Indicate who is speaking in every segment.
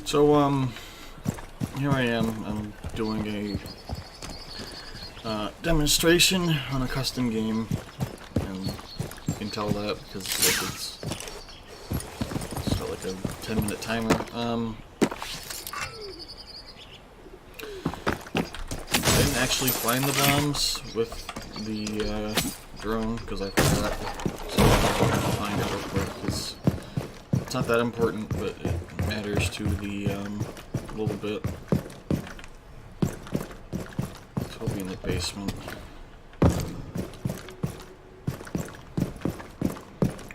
Speaker 1: So, here I am. I'm doing a demonstration on a custom game, and you can tell that because it's got like a 10-minute timer. I didn't actually find the bombs with the drone because I forgot, so I'll find it real quick. It's not that important, but it matters to the little bit. So I'll be in the basement.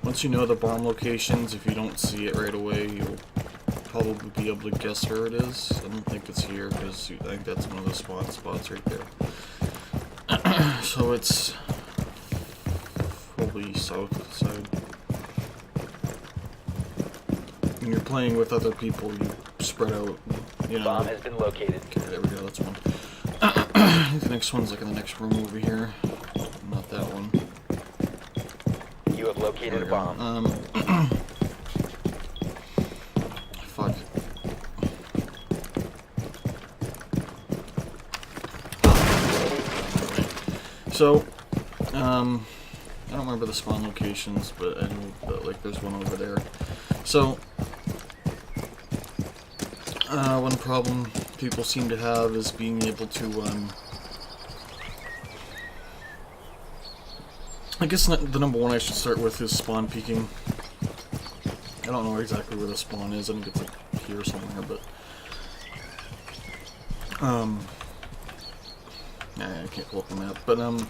Speaker 1: Once you know the bomb locations, if you don't see it right away, you'll probably be able to guess where it is. I don't think it's here because I think that's one of the spawn spots right there. So it's probably south side. When you're playing with other people, you spread out, you know.
Speaker 2: Bomb has been located.
Speaker 1: Okay, there we go, that's one. I think the next one's like in the next room over here. Not that one.
Speaker 2: You have located a bomb.
Speaker 1: Fuck. So, I don't remember the spawn locations, but I know that, like, there's one over there. So, one problem people seem to have is being able to, I guess the number one I should start with is spawn peeking. I don't know exactly where the spawn is. I think it's like here somewhere, but nah, I can't pull up the map. But the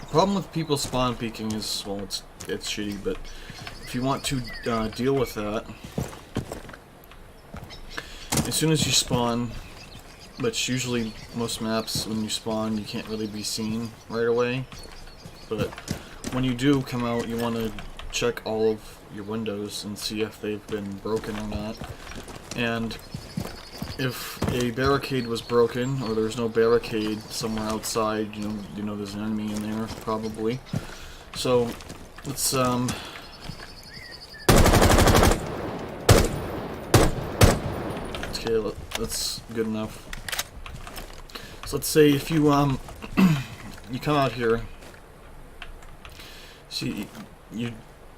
Speaker 1: problem with people spawn peeking is, well, it's shitty. But if you want to deal with that, as soon as you spawn, which usually most maps when you spawn you can't really be seen right away. But when you do come out, you want to check all of your windows and see if they've been broken or not. And if a barricade was broken, or there's no barricade somewhere outside, you know there's an enemy in there probably. So let's okay, that's good enough. So let's say if you you come out here. See, you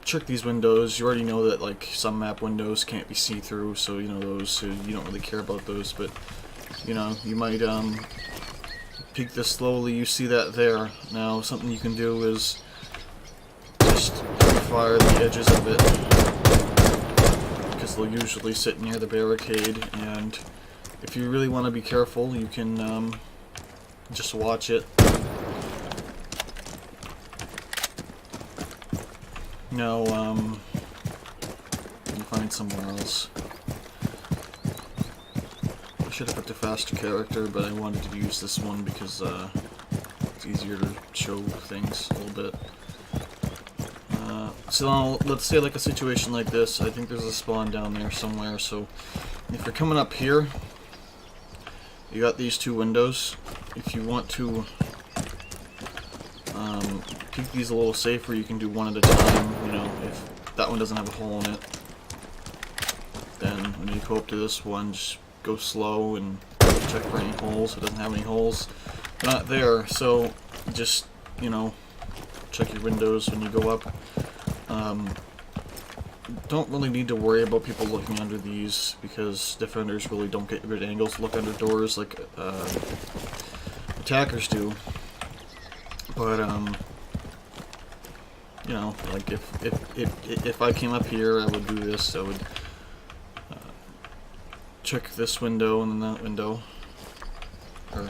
Speaker 1: check these windows. You already know that like some map windows can't be see-through, so you know those. So you don't really care about those, but you know you might peek this slowly. You see that there. Now something you can do is just fire the edges of it because they'll usually sit near the barricade. And if you really want to be careful, you can just watch it. No, you find somewhere else. I should have picked a faster character, but I wanted to use this one because it's easier to show things a little bit. So now, let's say like a situation like this. I think there's a spawn down there somewhere, so if you're coming up here, you got these two windows. If you want to keep these a little safer, you can do one at a time. You know, if that one doesn't have a hole in it, then when you go up to this one, just go slow and check for any holes. It doesn't have any holes. They're not there, so just, you know, check your windows when you go up. Don't really need to worry about people looking under these because defenders really don't get good angles to look under doors like attackers do. But you know, like if I came up here, I would do this. I would check this window and then that window, or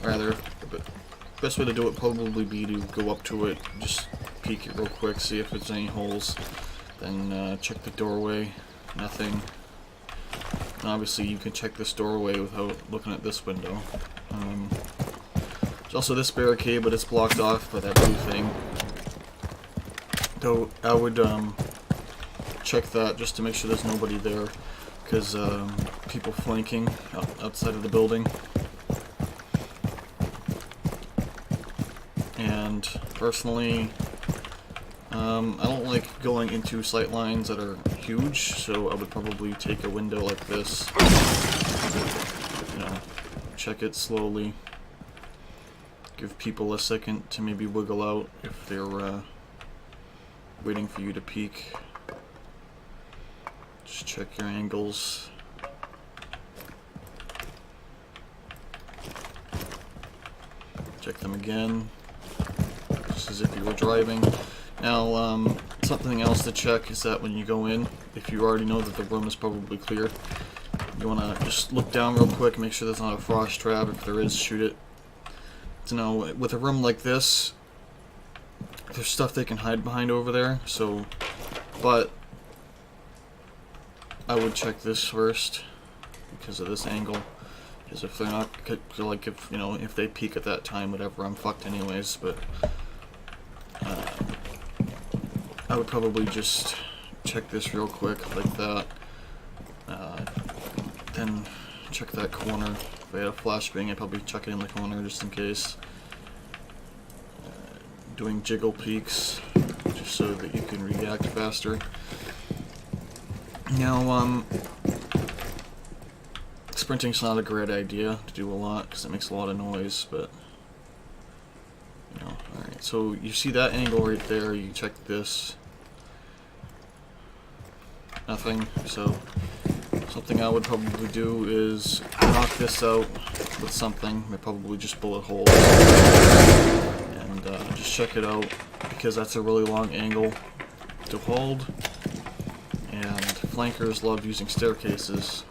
Speaker 1: rather, the best way to do it probably be to go up to it, just peek it real quick, see if there's any holes, then check the doorway. Nothing. And obviously, you can check this doorway without looking at this window. There's also this barricade, but it's blocked off by that blue thing. Though I would check that just to make sure there's nobody there, because people flanking outside of the building. And personally, I don't like going into sight lines that are huge, so I would probably take a window like this. You know, check it slowly. Give people a second to maybe wiggle out if they're waiting for you to peek. Just check your angles. Check them again, just as if you were driving. Now, something else to check is that when you go in, if you already know that the room is probably clear, you want to just look down real quick, make sure there's not a frost trap. If there is, shoot it. You know, with a room like this, there's stuff they can hide behind over there, so, but I would check this first because of this angle. Because if they're not, like, if, you know, if they peek at that time, whatever, I'm fucked anyways, but I would probably just check this real quick, like that, then check that corner. If I had a flashbang, I'd probably check it in the corner just in case. Doing jiggle peeks, just so that you can react faster. Now, sprinting's not a great idea to do a lot, because it makes a lot of noise, but, you know, alright, so you see that angle right there, you check this. Nothing, so something I would probably do is knock this out with something, probably just bullet holes, and just check it out, because that's a really long angle to hold, and flankers love using staircases.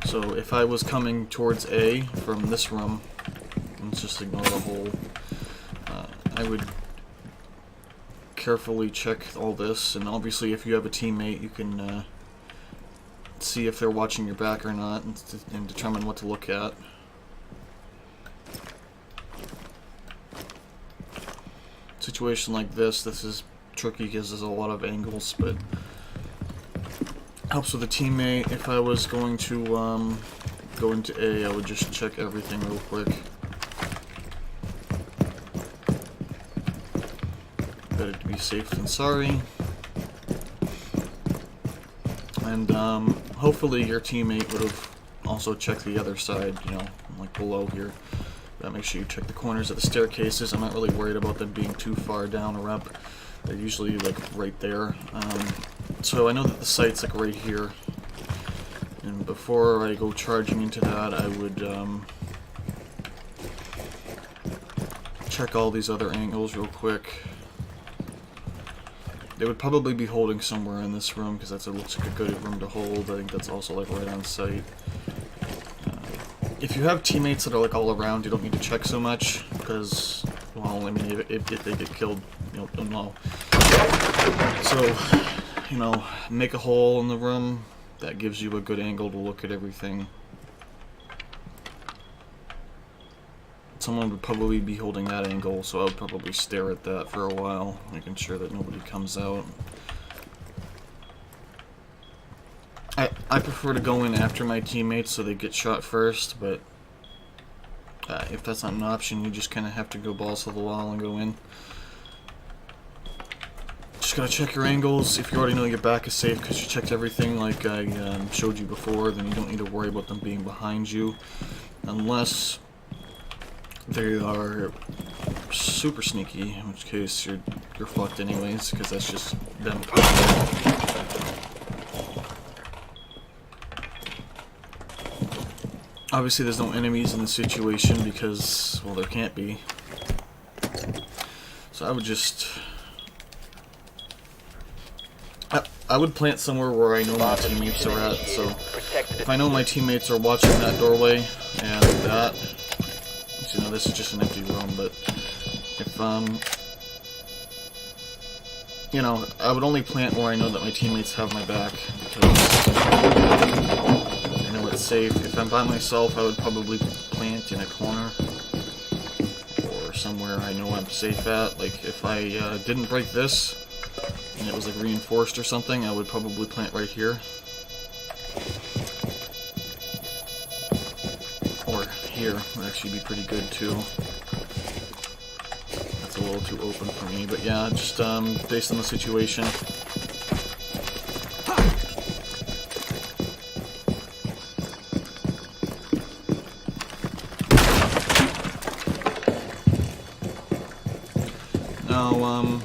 Speaker 1: So if I was coming towards A from this room, let's just ignore the hole, I would carefully check all this, and obviously if you have a teammate you can see if they're watching your back or not, and determine what to look at. Situation like this is tricky because there's a lot of angles, but helps with a teammate. If I was going to go into A, I would just check everything real quick. Better to be safe than sorry. And hopefully your teammate would have also checked the other side, you know, like below here. But make sure you check the corners of the staircases. I'm not really worried about them being too far down or up. They're usually like right there. So I know that the site's like right here. And before I go charging into that, I would check all these other angles real quick. They would probably be holding somewhere in this room because it looks like a good room to hold. I think that's also like right on site. If you have teammates that are like all around, you don't need to check so much because, well, I mean, if they get killed, you don't know. So, you know, make a hole in the room. That gives you a good angle to look at everything. Someone would probably be holding that angle, so I would probably stare at that for a while, making sure that nobody comes out. I prefer to go in after my teammates so they get shot first, but if that's not an option, you just kind of have to go balls to the wall and go in. Just gotta check your angles. If you already know your back is safe because you checked everything like I showed you before, then you don't need to worry about them being behind you, unless they are super sneaky, in which case you're fucked anyways, because that's just them. Obviously there's no enemies in the situation because, well, there can't be. So I would just... I would plant somewhere where I know my teammates are at, so if I know my teammates are watching that doorway and that, you know, this is just an empty room, but if, you know, I would only plant where I know that my teammates have my back, because I know it's safe. If I'm by myself, I would probably plant in a corner, or somewhere I know I'm safe at. Like, if I didn't break this, and it was like reinforced or something, I would probably plant right here. Or here would actually be pretty good too. That's a little too open for me. But yeah, just based on the situation. Now,